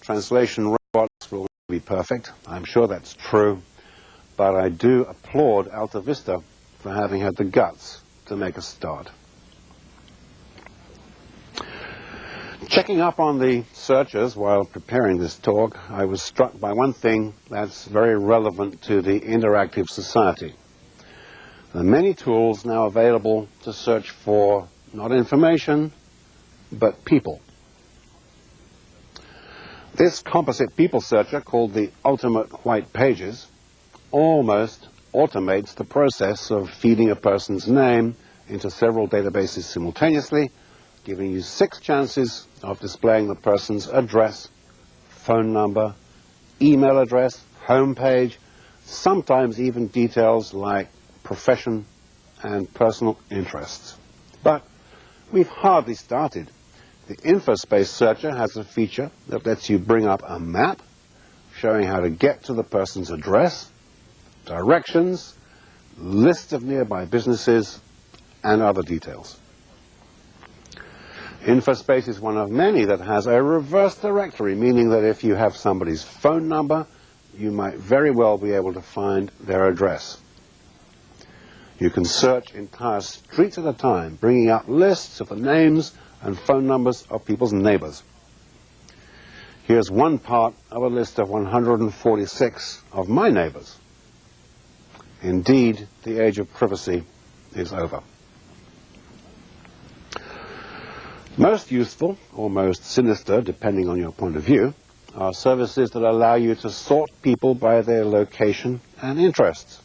translation robots will be perfect. I'm sure that's true. But I do applaud Alta Vista for having had the guts to make a start. Checking up on the searches while preparing this talk, I was struck by one thing that's very relevant to the interactive society. There are many tools now available to search for not information, but people. This composite people searcher, called the Ultimate White Pages, almost automates the process of feeding a person's name into several databases simultaneously, giving you 6 chances of displaying the person's address, phone number, email address, home page, sometimes even details like profession and personal interests. But we've hardly started. The InfoSpace searcher has a feature that lets you bring up a map showing how to get to the person's address, directions, list of nearby businesses, and other details. InfoSpace is one of many that has a reverse directory, meaning that if you have somebody's phone number, you might very well be able to find their address. You can search entire streets at a time, bringing up lists of the names and phone numbers of people's neighbors. Here's one part of a list of 146 of my neighbors. Indeed, the age of privacy is over. Most useful, or most sinister, depending on your point of view, are services that allow you to sort people by their location and interests.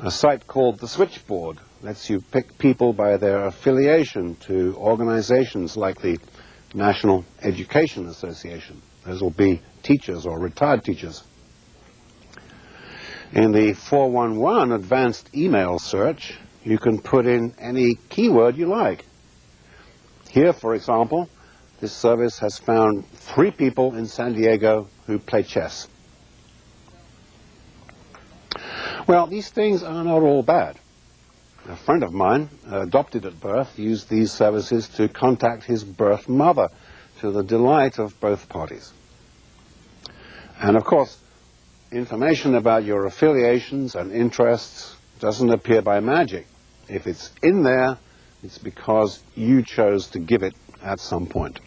A site called The Switchboard lets you pick people by their affiliation to organizations like the National Education Association. Those will be teachers or retired teachers. In the 411 advanced email search, you can put in any keyword you like. Here, for example, this service has found 3 people in San Diego who play chess. Well, these things are not all bad. A friend of mine, adopted at birth, used these services to contact his birth mother, to the delight of both parties. And of course, information about your affiliations and interests doesn't appear by magic. If it's in there, it's because you chose to give it at some point.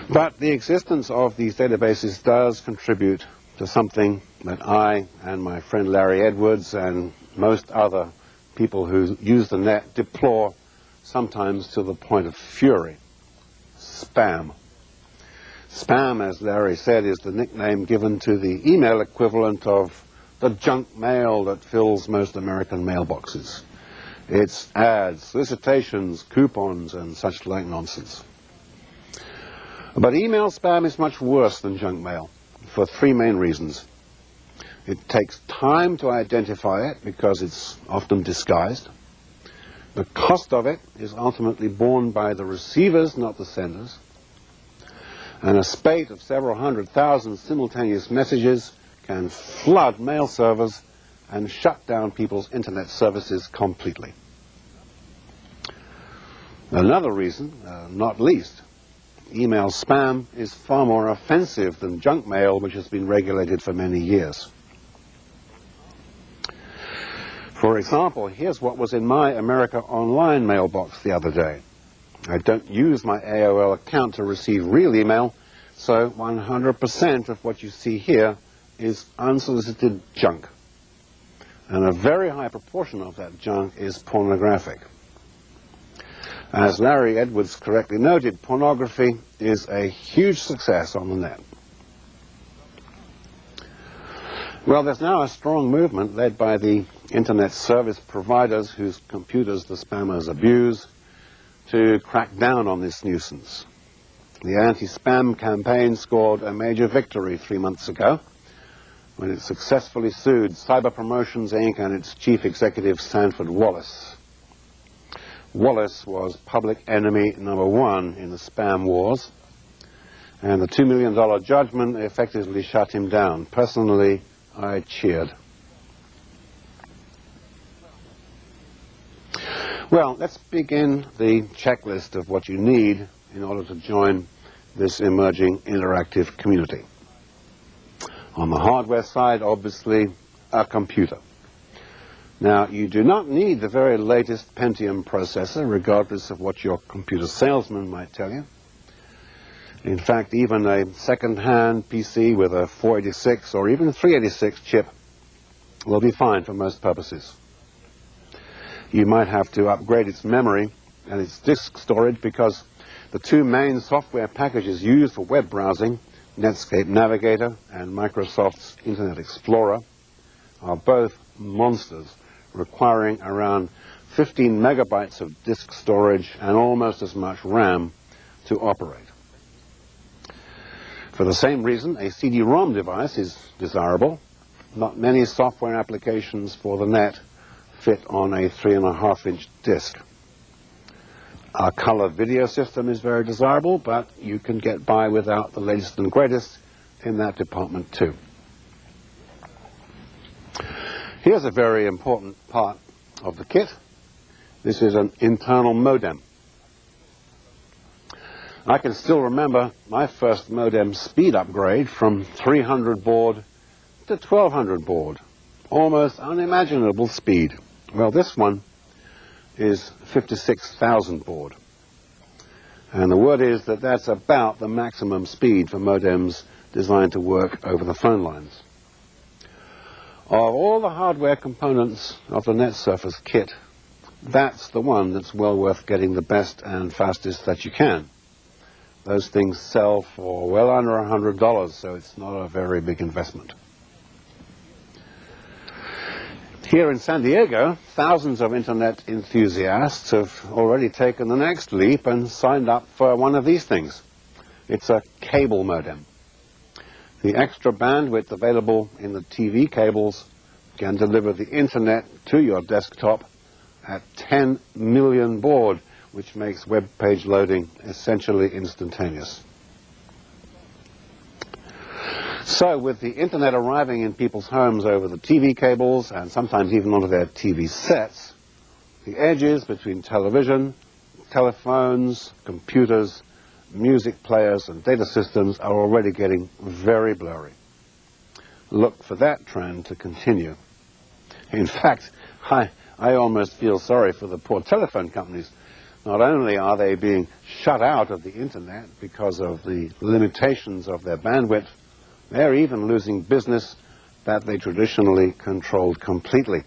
But the existence of these databases does contribute to something that I and my friend Larry Edwards and most other people who use the net deplore, sometimes to the point of fury: spam. Spam, as Larry said, is the nickname given to the email equivalent of the junk mail that fills most American mailboxes. It's ads, solicitations, coupons, and such like nonsense. But email spam is much worse than junk mail, for 3 main reasons. It takes time to identify it because it's often disguised. The cost of it is ultimately borne by the receivers, not the senders. And a spate of several 100,000 simultaneous messages can flood mail servers and shut down people's internet services completely. Another reason, not least, email spam is far more offensive than junk mail, which has been regulated for many years. For example, here's what was in my America Online mailbox the other day. I don't use my AOL account to receive real email, so 100% of what you see here is unsolicited junk. And a very high proportion of that junk is pornographic. As Larry Edwards correctly noted, pornography is a huge success on the net. Well, there's now a strong movement led by the internet service providers whose computers the spammers abuse to crack down on this nuisance. The anti-spam campaign scored a major victory 3 months ago when it successfully sued Cyber Promotions, Inc. and its chief executive, Sanford Wallace. Wallace was public enemy number 1 in the spam wars, and the $2 million judgment effectively shut him down. Personally, I cheered. Well, let's begin the checklist of what you need in order to join this emerging interactive community. On the hardware side, obviously, a computer. Now, you do not need the very latest Pentium processor, regardless of what your computer salesman might tell you. In fact, even a second-hand PC with a 486 or even a 386 chip will be fine for most purposes. You might have to upgrade its memory and its disk storage because the two main software packages used for web browsing, Netscape Navigator and Microsoft's Internet Explorer, are both monsters, requiring around 15 megabytes of disk storage and almost as much RAM to operate. For the same reason, a CD-ROM device is desirable. Not many software applications for the net fit on a 3.5-inch disk. Our color video system is very desirable, but you can get by without the latest and greatest in that department too. Here's a very important part of the kit. This is an internal modem. I can still remember my first modem speed upgrade from 300 baud to 1200 baud. Almost unimaginable speed. Well, this one is 56,000 baud. And the word is that that's about the maximum speed for modems designed to work over the phone lines. Of all the hardware components of the NetSurface kit, that's the one that's well worth getting the best and fastest that you can. Those things sell for well under $100, so it's not a very big investment. Here in San Diego, thousands of internet enthusiasts have already taken the next leap and signed up for one of these things. It's a cable modem. The extra bandwidth available in the TV cables can deliver the internet to your desktop at 10 million baud, which makes web page loading essentially instantaneous. So with the internet arriving in people's homes over the TV cables and sometimes even onto their TV sets, the edges between television, telephones, computers, music players and data systems are already getting very blurry. Look for that trend to continue. In fact, I almost feel sorry for the poor telephone companies. Not only are they being shut out of the internet because of the limitations of their bandwidth, they're even losing business that they traditionally controlled completely.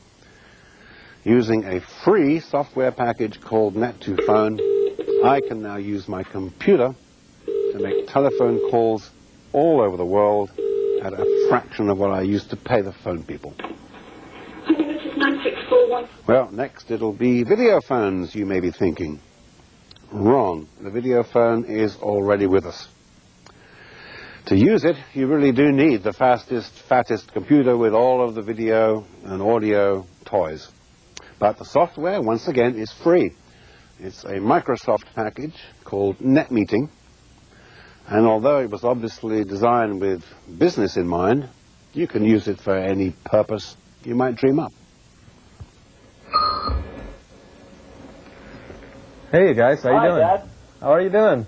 Using a free software package called Net2Phone, I can now use my computer to make telephone calls all over the world at a fraction of what I used to pay the phone people. This is 9641. Well, next it'll be video phones, you may be thinking. Wrong. The video phone is already with us. To use it, you really do need the fastest, fattest computer with all of the video and audio toys. But the software, once again, is free. It's a Microsoft package called NetMeeting. And although it was obviously designed with business in mind, you can use it for any purpose you might dream up. Hey, you guys. How you doing? Hi, Dad. How are you doing?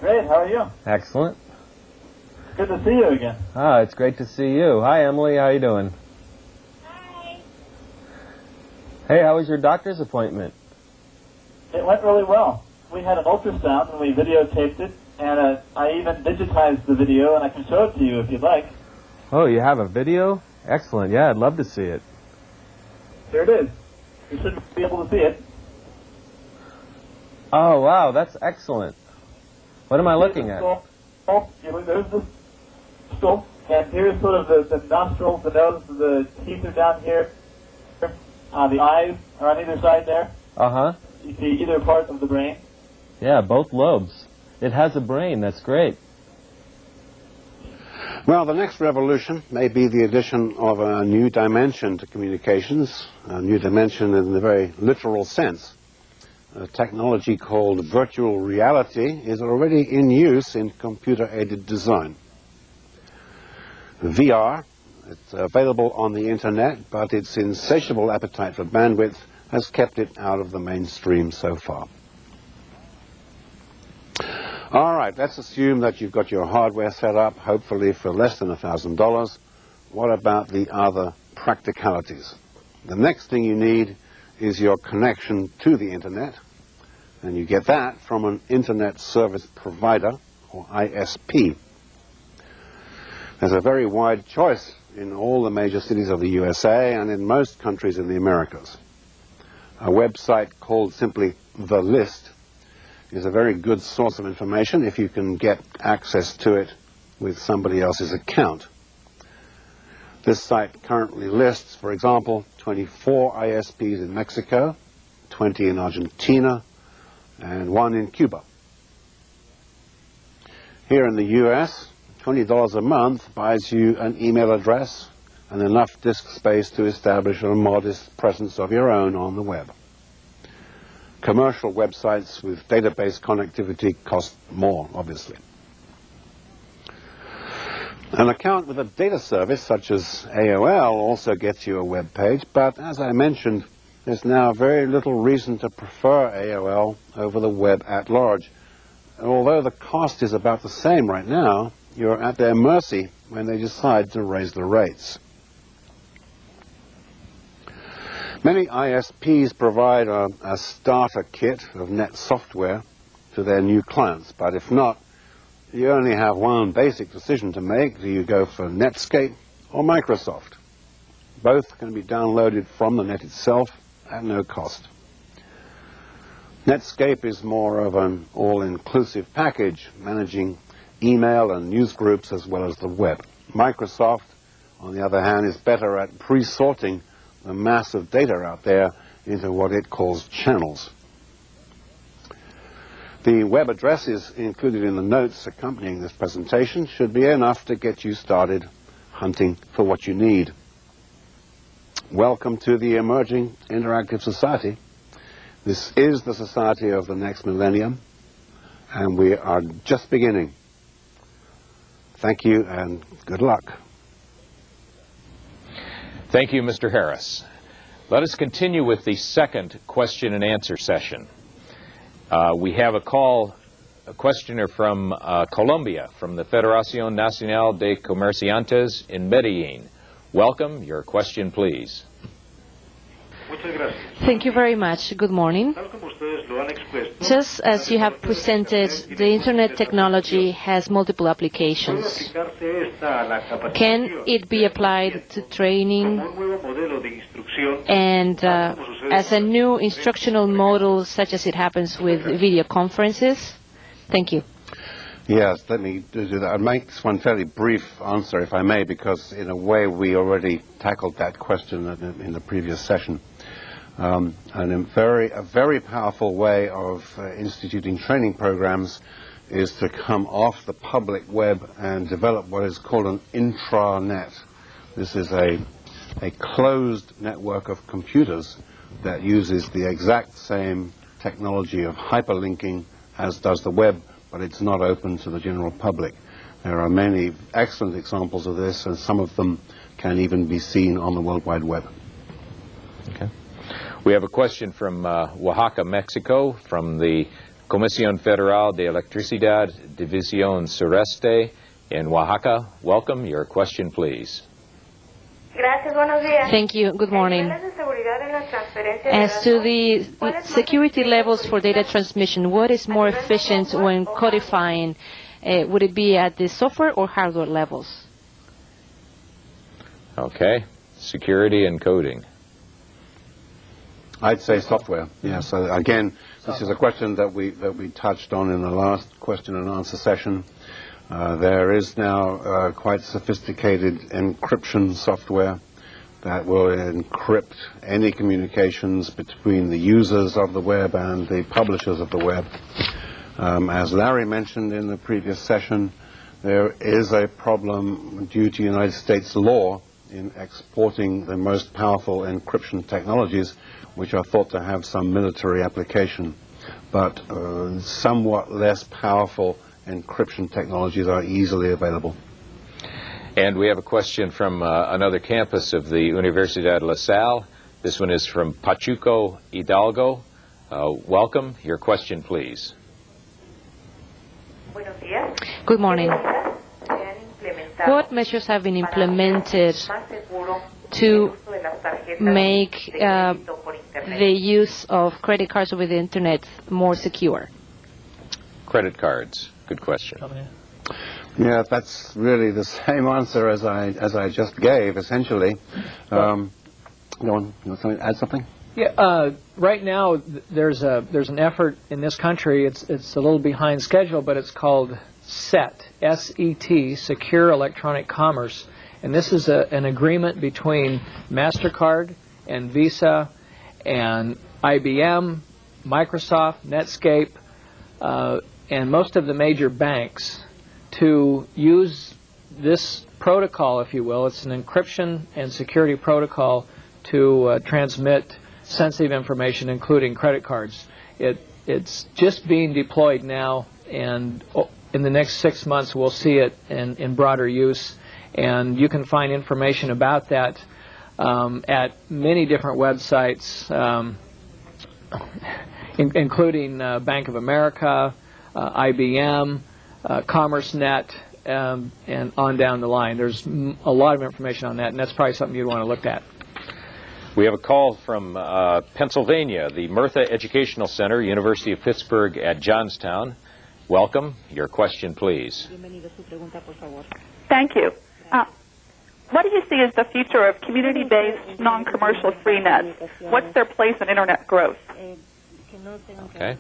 Great. How are you? Excellent. Good to see you again. Ah, it's great to see you. Hi, Emily. How you doing? Hi. Hey, how was your doctor's appointment? It went really well. We had an ultrasound and we videotaped it, and I even digitized the video, and I can show it to you if you'd like. Oh, you have a video? Excellent. Yeah, I'd love to see it. Here it is. You should be able to see it. Oh, wow. That's excellent. What am I looking at? There's the skull, and here's sort of the nostrils, the nose, the teeth are down here. The eyes are on either side there. Uh-huh. You see either part of the brain. Yeah, both lobes. It has a brain. That's great. Well, the next revolution may be the addition of a new dimension to communications, a new dimension in the very literal sense. A technology called virtual reality is already in use in computer-aided design. VR, it's available on the internet, but its insatiable appetite for bandwidth has kept it out of the mainstream so far. All right, let's assume that you've got your hardware set up, hopefully for less than $1,000. What about the other practicalities? The next thing you need is your connection to the Internet, and you get that from an Internet Service Provider, or ISP. There's a very wide choice in all the major cities of the USA and in most countries in the Americas. A website called simply The List is a very good source of information if you can get access to it with somebody else's account. This site currently lists, for example, 24 ISPs in Mexico, 20 in Argentina, and 1 in Cuba. Here in the US, $20 a month buys you an email address and enough disk space to establish a modest presence of your own on the web. Commercial websites with database connectivity cost more, obviously. An account with a data service such as AOL also gets you a web page, but as I mentioned, there's now very little reason to prefer AOL over the web at large. And although the cost is about the same right now, you're at their mercy when they decide to raise the rates. Many ISPs provide a starter kit of net software to their new clients, but if not, you only have one basic decision to make. Do you go for Netscape or Microsoft? Both can be downloaded from the net itself at no cost. Netscape is more of an all-inclusive package, managing email and news groups as well as the web. Microsoft, on the other hand, is better at pre-sorting the mass of data out there into what it calls channels. The web addresses included in the notes accompanying this presentation should be enough to get you started hunting for what you need. Welcome to the emerging interactive society. This is the society of the next millennium, and we are just beginning. Thank you and good luck. Thank you, Mr. Harris. Let us continue with the second question and answer session. We have a questioner from Colombia, from the Federación Nacional de Comerciantes in Medellín. Welcome. Your question, please. Thank you very much. Good morning. Just as you have presented, the Internet technology has multiple applications. Can it be applied to training and as a new instructional model, such as it happens with video conferences? Thank you. Yes, let me do that. I'll make this one fairly brief answer, if I may, because in a way we already tackled that question in the previous session. And a very powerful way of instituting training programs is to come off the public web and develop what is called an intranet. This is a closed network of computers that uses the exact same technology of hyperlinking as does the web, but it's not open to the general public. There are many excellent examples of this, and some of them can even be seen on the World Wide Web. Okay. We have a question from Oaxaca, Mexico, from the Comisión Federal de Electricidad, División Sureste in Oaxaca. Welcome. Your question, please. Thank you. Good morning. As to the security levels for data transmission, what is more efficient when codifying? Would it be at the software or hardware levels? Okay. Security and coding. I'd say software. Yeah. So again, this is a question that we touched on in the last question and answer session. There is now quite sophisticated encryption software that will encrypt any communications between the users of the web and the publishers of the web. As Larry mentioned in the previous session, there is a problem due to United States law in exporting the most powerful encryption technologies, which are thought to have some military application. But somewhat less powerful encryption technologies are easily available. And we have a question from another campus of the Universidad La Salle, This one is from Pachuco Hidalgo. Welcome. Your question, please. Good morning. What measures have been implemented to make the use of credit cards over the Internet more secure? Credit cards. Good question. Yeah, that's really the same answer as I just gave, essentially. Go on. You want to add something? Yeah. Right now, there's an effort in this country. It's a little behind schedule, but it's called SET, S-E-T, Secure Electronic Commerce, and this is an agreement between MasterCard and Visa and IBM, Microsoft, Netscape, and most of the major banks to use this protocol, if you will. It's an encryption and security protocol to transmit sensitive information, including credit cards. It's just being deployed now, and in the next 6 months we'll see it in broader use. And you can find information about that at many different websites, including Bank of America, IBM, CommerceNet, and on down the line. There's a lot of information on that, and that's probably something you'd want to look at. We have a call from Pennsylvania, the Murtha Educational Center, University of Pittsburgh at Johnstown. Welcome. Your question, please. Thank you. What do you see as the future of community-based, non-commercial free nets? What's their place in Internet growth? Okay.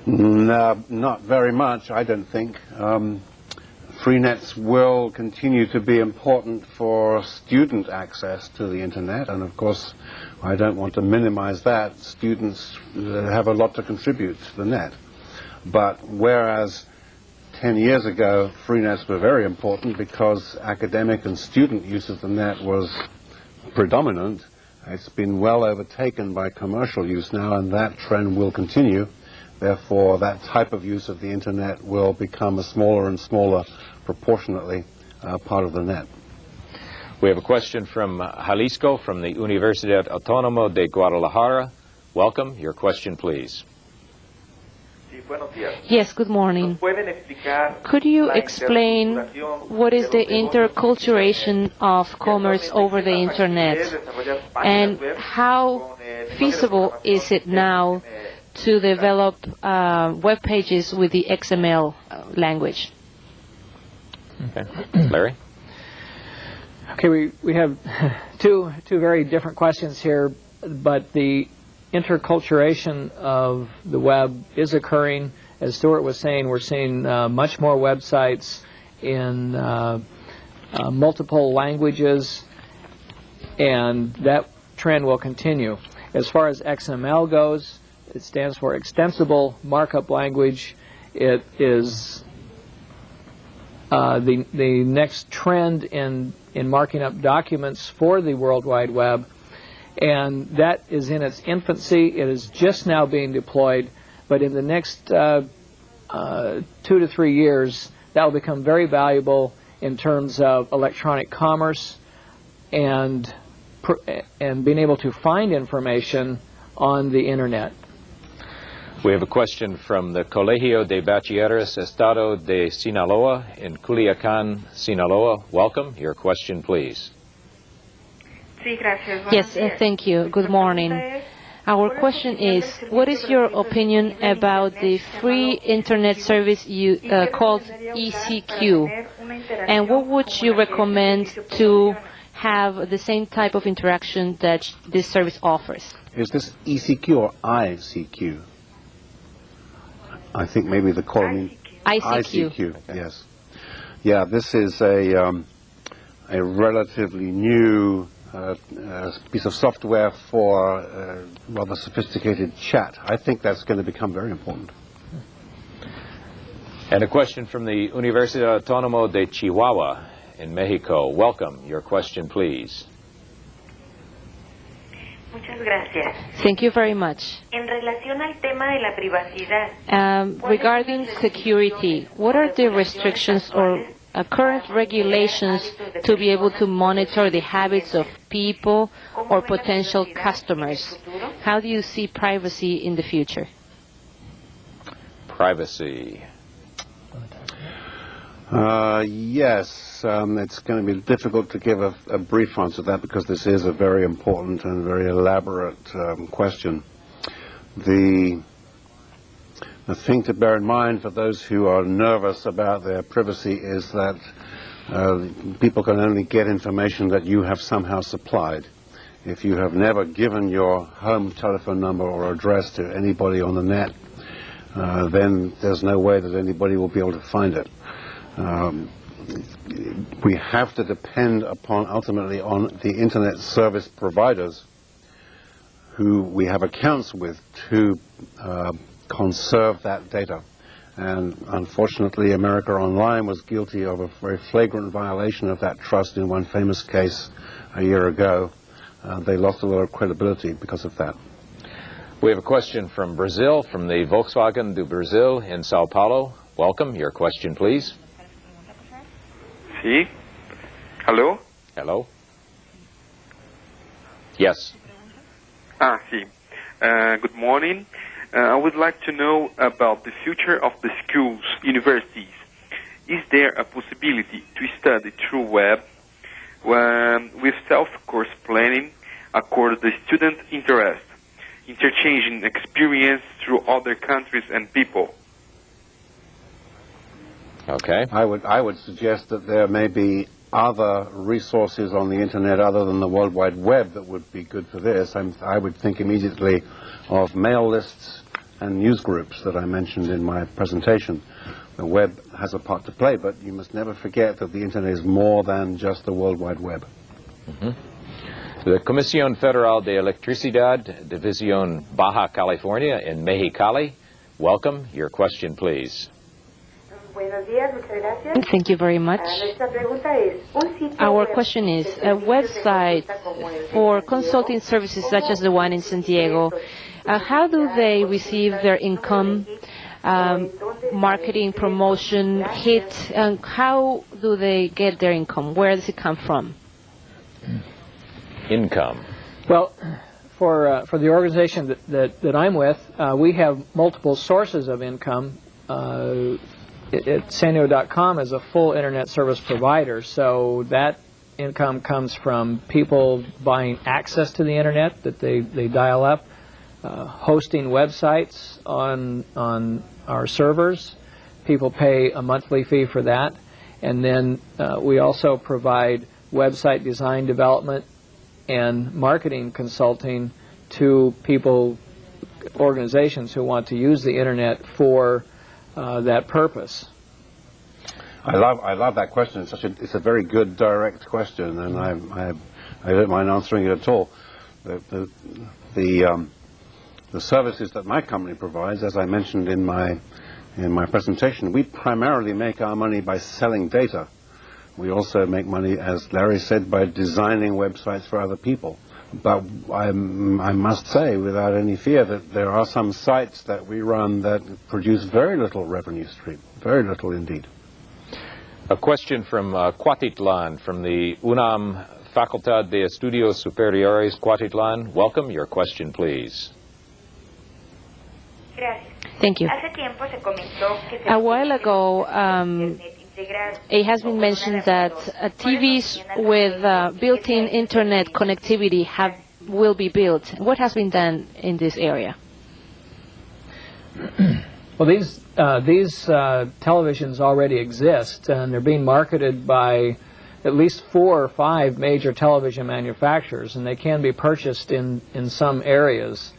No, not very much, I don't think. Free nets will continue to be important for student access to the Internet, and of course, I don't want to minimize that. Students have a lot to contribute to the net. But whereas 10 years ago, free nets were very important because academic and student use of the net was predominant, it's been well overtaken by commercial use now, and that trend will continue. Therefore, that type of use of the Internet will become a smaller and smaller, proportionately, part of the net. We have a question from Jalisco, from the Universidad Autónoma de Guadalajara. Welcome. Your question, please. Yes, good morning. Could you explain what is the interculturation of commerce over the Internet, and how feasible is it now to develop web pages with the XML language? Okay. Larry? Okay, we have two very different questions here, but the interculturation of the web is occurring. As Stuart was saying, we're seeing much more websites in multiple languages, and that trend will continue. As far as XML goes, it stands for Extensible Markup Language. It is the next trend in marking up documents for the World Wide Web, and that is in its infancy. It is just now being deployed, but in the next 2 to 3 years, that will become very valuable in terms of electronic commerce and being able to find information on the Internet. We have a question from the Colegio de Bachilleres Estado de Sinaloa in Culiacán, Sinaloa. Welcome. Your question, please. Yes, thank you. Good morning. Our question is, what is your opinion about the free Internet service called ECQ? And what would you recommend to have the same type of interaction that this service offers? Is this ECQ or ICQ? I think maybe the column ICQ. Yes. Yeah, this is a relatively new piece of software for rather sophisticated chat. I think that's going to become very important. And a question from the Universidad Autónoma de Chihuahua in Mexico. Welcome. Your question, please. Thank you very much. Regarding security, what are the restrictions or current regulations to be able to monitor the habits of people or potential customers? How do you see privacy in the future? Privacy. Yes, it's going to be difficult to give a brief answer to that because this is a very important and very elaborate question. The thing to bear in mind for those who are nervous about their privacy is that people can only get information that you have somehow supplied. If you have never given your home telephone number or address to anybody on the net, then there's no way that anybody will be able to find it. We have to depend upon, ultimately, on the internet service providers who we have accounts with to conserve that data. And unfortunately, America Online was guilty of a very flagrant violation of that trust in one famous case a year ago. They lost a lot of credibility because of that. We have a question from Brazil, from the Volkswagen do Brazil in Sao Paulo. Welcome. Your question, please. Sí. Hello? Hello. Yes. Sí. Good morning. I would like to know about the future of the schools, universities. Is there a possibility to study through web with self-course planning according to the student interest, interchanging experience through other countries and people? Okay. I would suggest that there may be other resources on the internet other than the World Wide Web that would be good for this. I would think immediately of mail lists and news groups that I mentioned in my presentation. The web has a part to play, but you must never forget that the internet is more than just the World Wide Web. The Comisión Federal de Electricidad, División Baja California in Mexicali. Welcome. Your question, please. Thank you very much. Our question is, a website for consulting services such as the one in San Diego, how do they receive their income, marketing, promotion, hit, and how do they get their income? Where does it come from? Income. Well, for the organization that I'm with, we have multiple sources of income. Sanyo.com is a full internet service provider, so that income comes from people buying access to the internet that they dial up, hosting websites on our servers. People pay a monthly fee for that, and then we also provide website design development and marketing consulting to people, organizations who want to use the internet for that purpose. I love that question. It's a very good direct question, and I don't mind answering it at all. The services that my company provides, as I mentioned in my presentation, we primarily make our money by selling data. We also make money, as Larry said, by designing websites for other people. But I must say, without any fear, that there are some sites that we run that produce very little revenue stream, very little indeed. A question from Cuautitlan, from the UNAM Facultad de Estudios Superiores, Cuautitlan. Welcome. Your question, please. Thank you. A while ago, it has been mentioned that TVs with built-in internet connectivity will be built. What has been done in this area? Well, these televisions already exist, and they're being marketed by at least 4 or 5 major television manufacturers, and they can be purchased in some areas.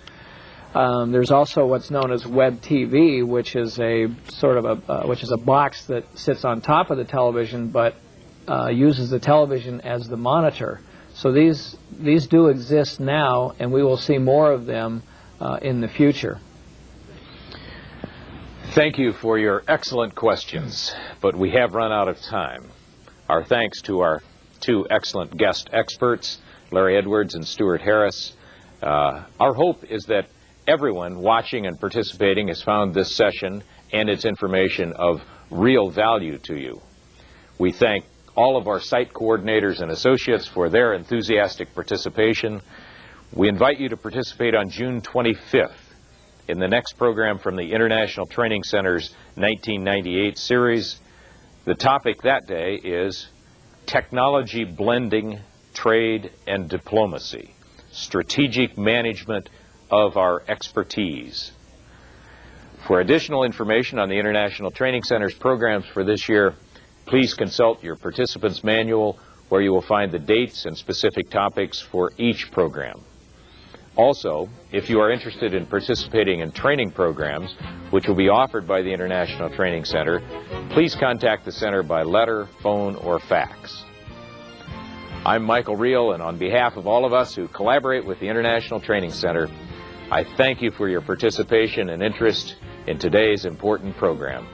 There's also what's known as web TV, which is a sort of which is a box that sits on top of the television, but uses the television as the monitor. So these do exist now, and we will see more of them in the future. Thank you for your excellent questions, but we have run out of time. Our thanks to our 2 excellent guest experts, Larry Edwards and Stuart Harris. Our hope is that everyone watching and participating has found this session and its information of real value to you. We thank all of our site coordinators and associates for their enthusiastic participation. We invite you to participate on June 25th in the next program from the International Training Center's 1998 series. The topic that day is Technology Blending Trade and Diplomacy, Strategic Management of Our Expertise. For additional information on the International Training Center's programs for this year, please consult your participants' manual, where you will find the dates and specific topics for each program. Also, if you are interested in participating in training programs, which will be offered by the International Training Center, please contact the Center by letter, phone, or fax. I'm Michael Reel, and on behalf of all of us who collaborate with the International Training Center, I thank you for your participation and interest in today's important program.